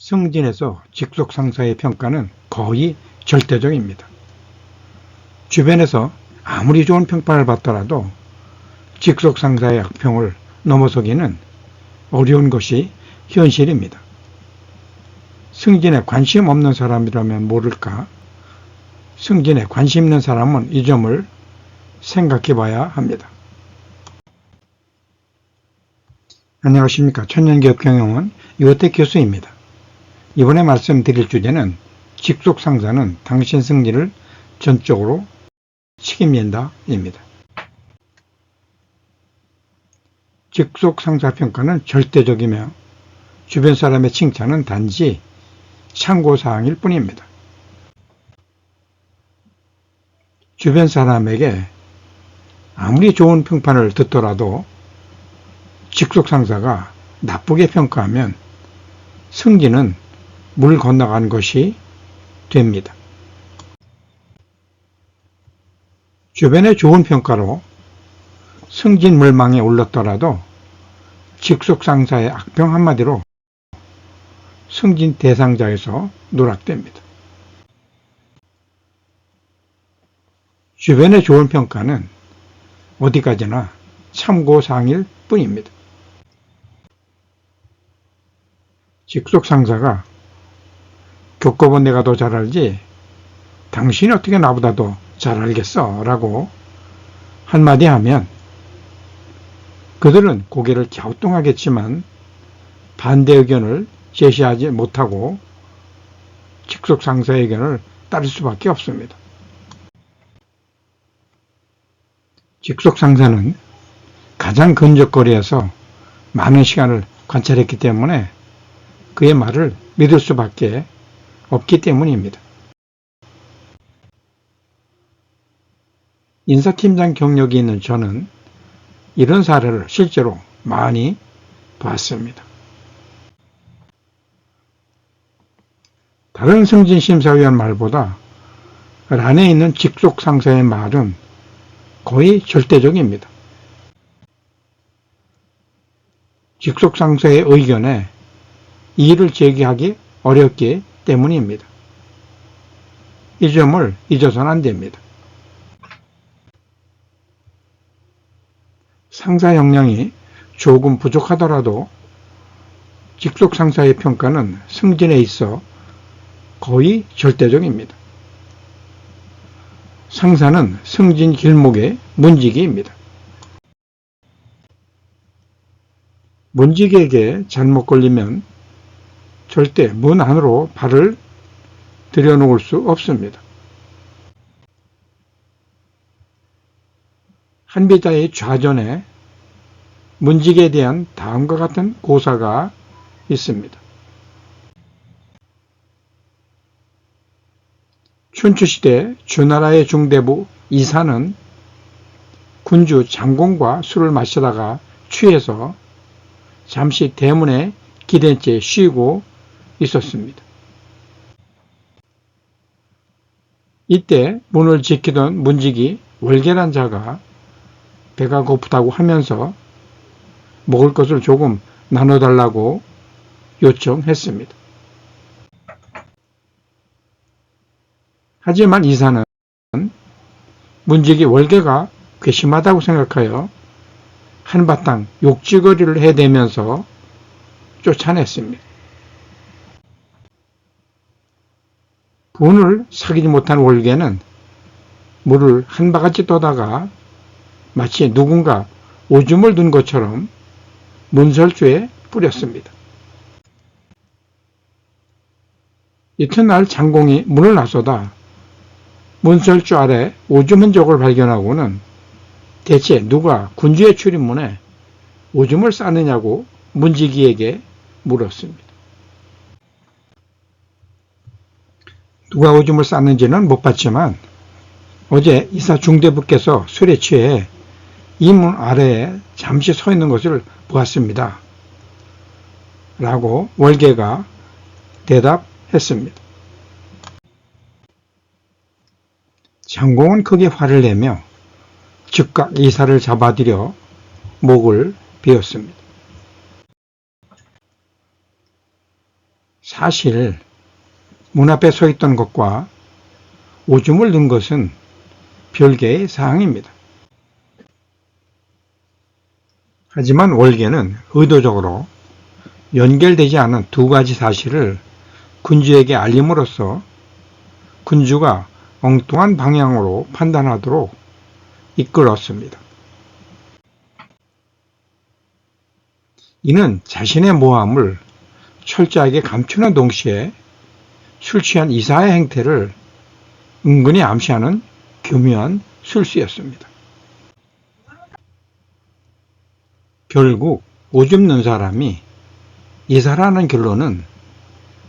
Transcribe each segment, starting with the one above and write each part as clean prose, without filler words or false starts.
승진에서 직속 상사의 평가는 거의 절대적입니다. 주변에서 아무리 좋은 평가를 받더라도 직속 상사의 악평을 넘어서기는 어려운 것이 현실입니다. 승진에 관심 없는 사람이라면 모를까? 승진에 관심 있는 사람은 이 점을 생각해 봐야 합니다. 안녕하십니까. 천연기업경영원 유호택 교수입니다. 이번에 말씀드릴 주제는 직속 상사는 당신 승진을 전적으로 책임진다 입니다. 직속 상사 평가는 절대적이며 주변 사람의 칭찬은 단지 참고사항일 뿐입니다. 주변 사람에게 아무리 좋은 평판을 듣더라도 직속 상사가 나쁘게 평가하면 승진은 물 건너간 것이 됩니다. 주변의 좋은 평가로 승진 물망에 올랐더라도 직속 상사의 악평 한마디로 승진 대상자에서 누락됩니다. 주변의 좋은 평가는 어디까지나 참고사항일 뿐입니다. 직속 상사가 겪어본 내가 더 잘 알지 당신이 어떻게 나보다 더 잘 알겠어 라고 한마디 하면 그들은 고개를 갸우뚱하겠지만 반대 의견을 제시하지 못하고 직속 상사의 의견을 따를 수밖에 없습니다. 직속 상사는 가장 근접거리에서 많은 시간을 관찰했기 때문에 그의 말을 믿을 수밖에 없기 때문입니다. 인사팀장 경력이 있는 저는 이런 사례를 실제로 많이 봤습니다. 다른 승진심사위원 말보다 란에 있는 직속 상사의 말은 거의 절대적입니다. 직속 상사의 의견에 이의를 제기하기 어렵기 때문입니다. 이 점을 잊어서는 안 됩니다. 상사 역량이 조금 부족하더라도 직속 상사의 평가는 승진에 있어 거의 절대적입니다. 상사는 승진 길목의 문지기입니다. 문지기에게 잘못 걸리면 절대 문 안으로 발을 들여놓을 수 없습니다. 한비자의 좌전에 문지기에 대한 다음과 같은 고사가 있습니다. 춘추시대 주나라의 중대부 이사는 군주 장공과 술을 마시다가 취해서 잠시 대문에 기댄 채 쉬고 있었습니다. 이때 문을 지키던 문지기 월계란 자가 배가 고프다고 하면서 먹을 것을 조금 나눠달라고 요청했습니다. 하지만 이사는 문지기 월계가 괘씸하다고 생각하여 한바탕 욕지거리를 해대면서 쫓아냈습니다. 분을 사귀지 못한 월계는 물을 한 바가지 떠다가 마치 누군가 오줌을 둔 것처럼 문설주에 뿌렸습니다. 이튿날 장공이 문을 나서다 문설주 아래 오줌 흔적을 발견하고는 대체 누가 군주의 출입문에 오줌을 싸느냐고 문지기에게 물었습니다. 누가 오줌을 쌌는지는 못 봤지만 어제 이사 중대부께서 술에 취해 이 문 아래에 잠시 서 있는 것을 보았습니다. 라고 월계가 대답했습니다. 장공은 크게 화를 내며 즉각 이사를 잡아들여 목을 베었습니다. 사실 문 앞에 서 있던 것과 오줌을 넣은 것은 별개의 사항입니다. 하지만 월계는 의도적으로 연결되지 않은 두 가지 사실을 군주에게 알림으로써 군주가 엉뚱한 방향으로 판단하도록 이끌었습니다. 이는 자신의 모함을 철저하게 감추는 동시에 술 취한 이사의 행태를 은근히 암시하는 교묘한 술수였습니다. 결국 오줌 넣은 사람이 이사라는 결론은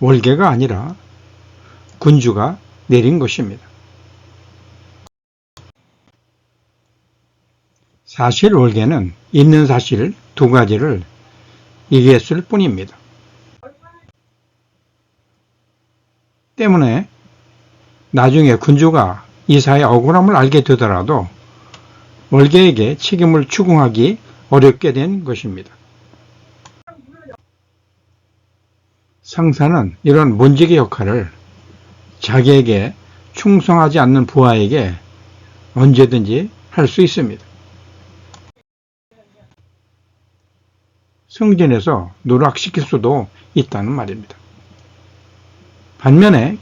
월계가 아니라 군주가 내린 것입니다. 사실 월계는 있는 사실 두 가지를 얘기했을 뿐입니다. 때문에 나중에 군주가 이사의 억울함을 알게 되더라도 월계에게 책임을 추궁하기 어렵게 된 것입니다. 상사는 이런 문지기 역할을 자기에게 충성하지 않는 부하에게 언제든지 할 수 있습니다. 승진해서 누락시킬 수도 있다는 말입니다. 반면에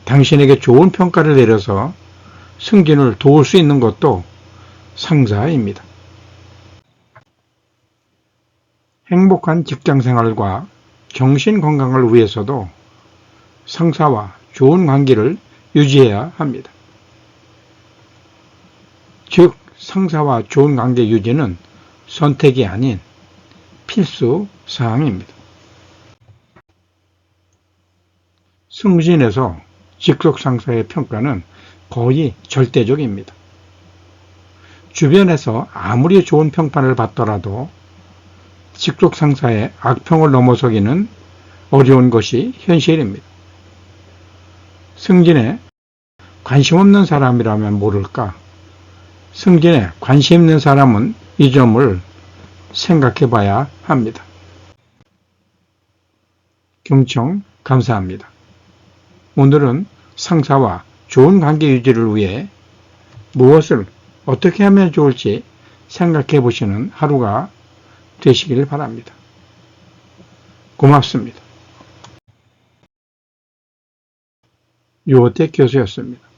당신에게 좋은 평가를 내려서 승진을 도울 수 있는 것도 상사입니다. 행복한 직장생활과 정신건강을 위해서도 상사와 좋은 관계를 유지해야 합니다. 즉, 상사와 좋은 관계 유지는 선택이 아닌 필수 사항입니다. 승진에서 직속 상사의 평가는 거의 절대적입니다. 주변에서 아무리 좋은 평판을 받더라도 직속 상사의 악평을 넘어서기는 어려운 것이 현실입니다. 승진에 관심 없는 사람이라면 모를까? 승진에 관심 있는 사람은 이 점을 생각해 봐야 합니다. 경청 감사합니다. 오늘은 상사와 좋은 관계 유지를 위해 무엇을 어떻게 하면 좋을지 생각해 보시는 하루가 되시길 바랍니다. 고맙습니다. 유호택 교수였습니다.